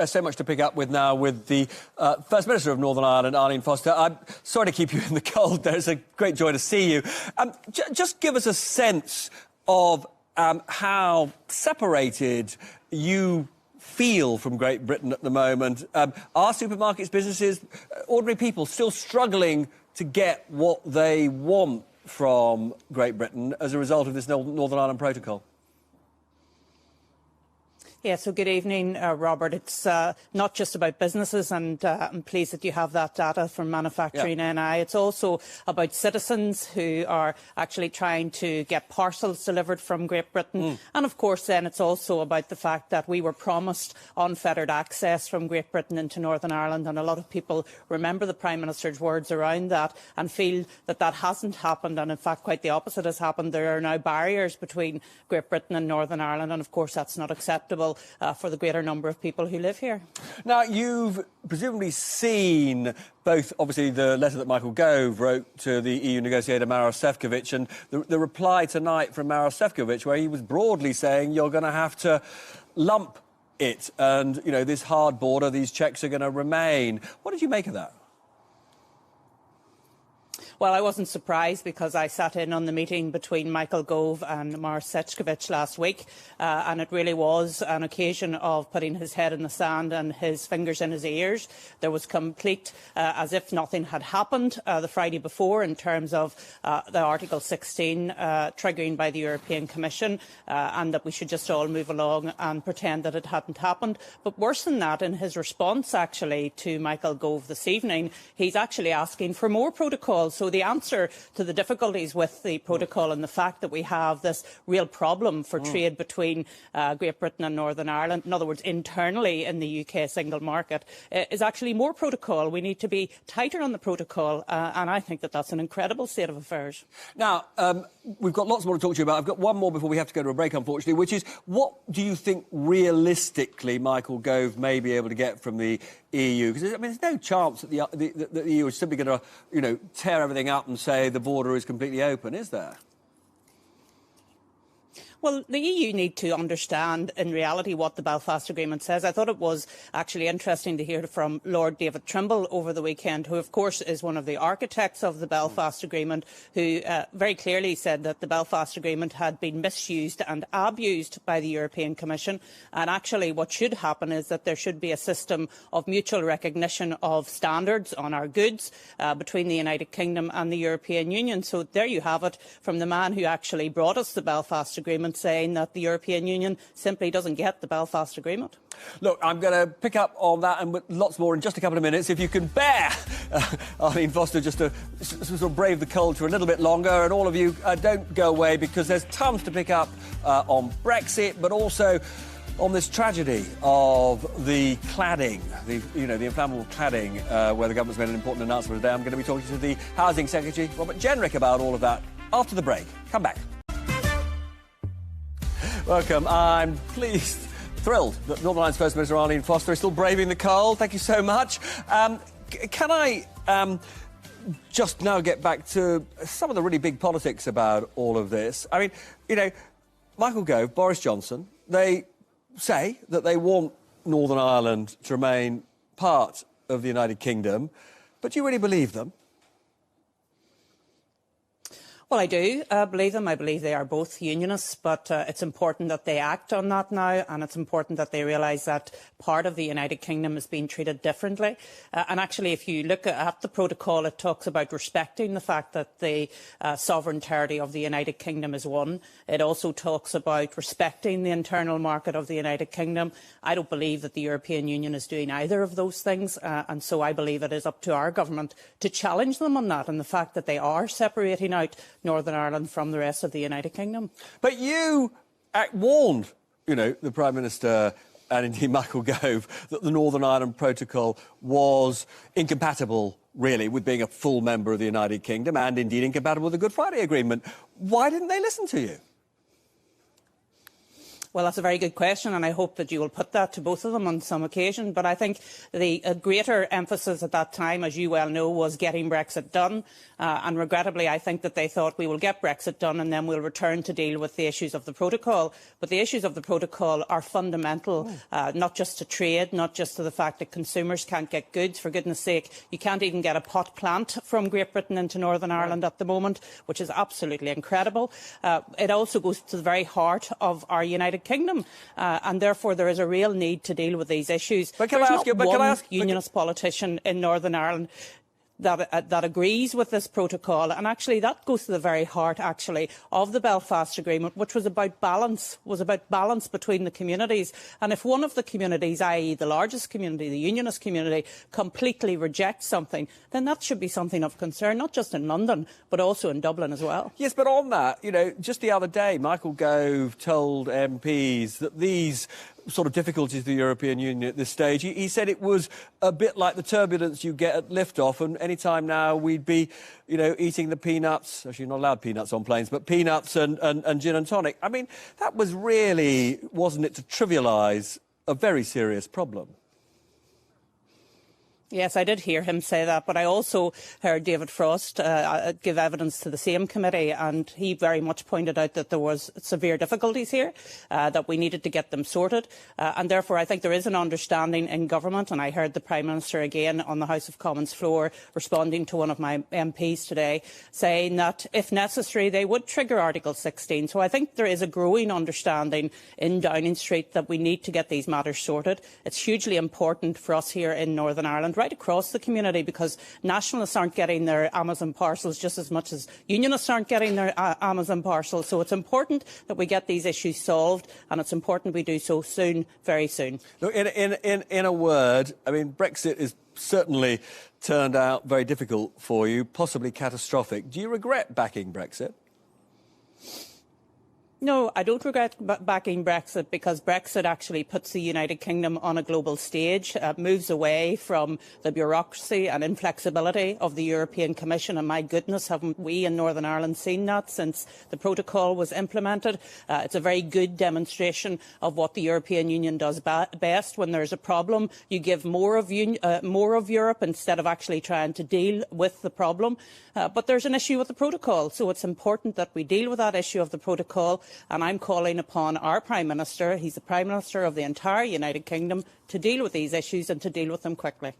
So much to pick up with now with the First Minister of Northern Ireland, Arlene Foster. I'm sorry to keep you in the cold there. It's a great joy to see you. Just give us a sense of how separated you feel from Great Britain at the moment. Are supermarkets, businesses, ordinary people still struggling to get what they want from Great Britain as a result of this Northern Ireland Protocol? Yeah, so good evening, Robert. It's not just about businesses, and I'm pleased that you have that data from Manufacturing NI. It's also about citizens who are actually trying to get parcels delivered from Great Britain. And of course, then it's also about the fact that we were promised unfettered access from Great Britain into Northern Ireland, and a lot of people remember the Prime Minister's words around that and feel that that hasn't happened, and in fact quite the opposite has happened. There are now barriers between Great Britain and Northern Ireland, and of course that's not acceptable for the greater number of people who live here. Now, you've presumably seen both, obviously, the letter that Michael Gove wrote to the EU negotiator Maros Sefcovic and the reply tonight from Maros Sefcovic, where he was broadly saying you're going to have to lump it and, you know, this hard border, these checks are going to remain. What did you make of that? Well, I wasn't surprised because I sat in on the meeting between Michael Gove and Maros Sefcovic last week, and it really was an occasion of putting his head in the sand and his fingers in his ears. There was complete, as if nothing had happened the Friday before in terms of the Article 16 triggering by the European Commission, and that we should just all move along and pretend that it hadn't happened. But worse than that, in his response actually to Michael Gove this evening, he's actually asking for more protocols. So the answer to the difficulties with the protocol and the fact that we have this real problem for trade between Great Britain and Northern Ireland, in other words, internally in the UK single market, is actually more protocol. We need to be tighter on the protocol, and I think that that's an incredible state of affairs. Now, we've got lots more to talk to you about. I've got one more before we have to go to a break, unfortunately, which is what do you think realistically Michael Gove may be able to get from the EU? Because, I mean, there's no chance that the EU is simply going to, you know, tear everything up and say the border is completely open, is there? Well, the EU need to understand in reality what the Belfast Agreement says. I thought it was actually interesting to hear from Lord David Trimble over the weekend, who of course is one of the architects of the Belfast Agreement, who very clearly said that the Belfast Agreement had been misused and abused by the European Commission. And actually what should happen is that there should be a system of mutual recognition of standards on our goods between the United Kingdom and the European Union. So there you have it from the man who actually brought us the Belfast Agreement, saying that the European Union simply doesn't get the Belfast Agreement. Look, I'm going to pick up on that and lots more in just a couple of minutes. If you can bear Arlene Foster just to sort of brave the cold for a little bit longer, and all of you don't go away because there's tons to pick up on Brexit, but also on this tragedy of the cladding, the inflammable cladding, where the government's made an important announcement today. I'm going to be talking to the Housing Secretary, Robert Jenrick, about all of that after the break. Come back. Welcome. I'm thrilled that Northern Ireland's First Minister Arlene Foster is still braving the cold. Thank you so much. Can I just now get back to some of the really big politics about all of this? I mean, you know, Michael Gove, Boris Johnson, they say that they want Northern Ireland to remain part of the United Kingdom, but do you really believe them? Well, I do believe them. I believe they are both unionists, but it's important that they act on that now, and it's important that they realise that part of the United Kingdom is being treated differently. And actually, if you look at the protocol, it talks about respecting the fact that the sovereign territory of the United Kingdom is one. It also talks about respecting the internal market of the United Kingdom. I don't believe that the European Union is doing either of those things, and so I believe it is up to our government to challenge them on that and the fact that they are separating out Northern Ireland from the rest of the United Kingdom. But you warned, you know, the Prime Minister and indeed Michael Gove that the Northern Ireland Protocol was incompatible, really, with being a full member of the United Kingdom and indeed incompatible with the Good Friday Agreement. Why didn't they listen to you? Well, that's a very good question, and I hope that you will put that to both of them on some occasion. But I think the greater emphasis at that time, as you well know, was getting Brexit done. And regrettably, I think that they thought we will get Brexit done and then we'll return to deal with the issues of the protocol. But the issues of the protocol are fundamental, not just to trade, not just to the fact that consumers can't get goods. For goodness sake, you can't even get a pot plant from Great Britain into Northern Ireland at the moment, which is absolutely incredible. It also goes to the very heart of our United Kingdom, and therefore there is a real need to deal with these issues. But can I ask you? But can I ask? Unionist politician in Northern Ireland that agrees with this protocol, and actually that goes to the very heart actually of the Belfast Agreement, which was about balance between the communities. And if one of the communities, i.e. the largest community, the Unionist community, completely rejects something, then that should be something of concern, not just in London, but also in Dublin as well. Yes, but on that, just the other day, Michael Gove told MPs that these sort of difficulties of the European Union at this stage, he said it was a bit like the turbulence you get at liftoff, and any time now we'd be, eating the peanuts. Actually, you're not allowed peanuts on planes, but peanuts and gin and tonic. I mean, that was really, wasn't it, to trivialise a very serious problem? Yes, I did hear him say that, but I also heard David Frost give evidence to the same committee, and he very much pointed out that there was severe difficulties here, that we needed to get them sorted, and therefore I think there is an understanding in government, and I heard the Prime Minister again on the House of Commons floor responding to one of my MPs today, saying that if necessary they would trigger Article 16. So I think there is a growing understanding in Downing Street that we need to get these matters sorted. It's hugely important for us here in Northern Ireland, right across the community, because nationalists aren't getting their Amazon parcels just as much as unionists aren't getting their Amazon parcels. So it's important that we get these issues solved, and it's important we do so soon, very soon. Look, in a word, I mean, Brexit is certainly turned out very difficult for you, possibly catastrophic. Do you regret backing Brexit? No, I don't regret backing Brexit, because Brexit actually puts the United Kingdom on a global stage, moves away from the bureaucracy and inflexibility of the European Commission. And my goodness, haven't we in Northern Ireland seen that since the protocol was implemented? It's a very good demonstration of what the European Union does best. When there's a problem, you give more of Europe instead of actually trying to deal with the problem. But there's an issue with the protocol, so it's important that we deal with that issue of the protocol. And I'm calling upon our Prime Minister, he's the Prime Minister of the entire United Kingdom, to deal with these issues and to deal with them quickly.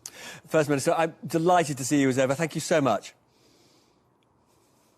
First Minister, I'm delighted to see you as ever. Thank you so much.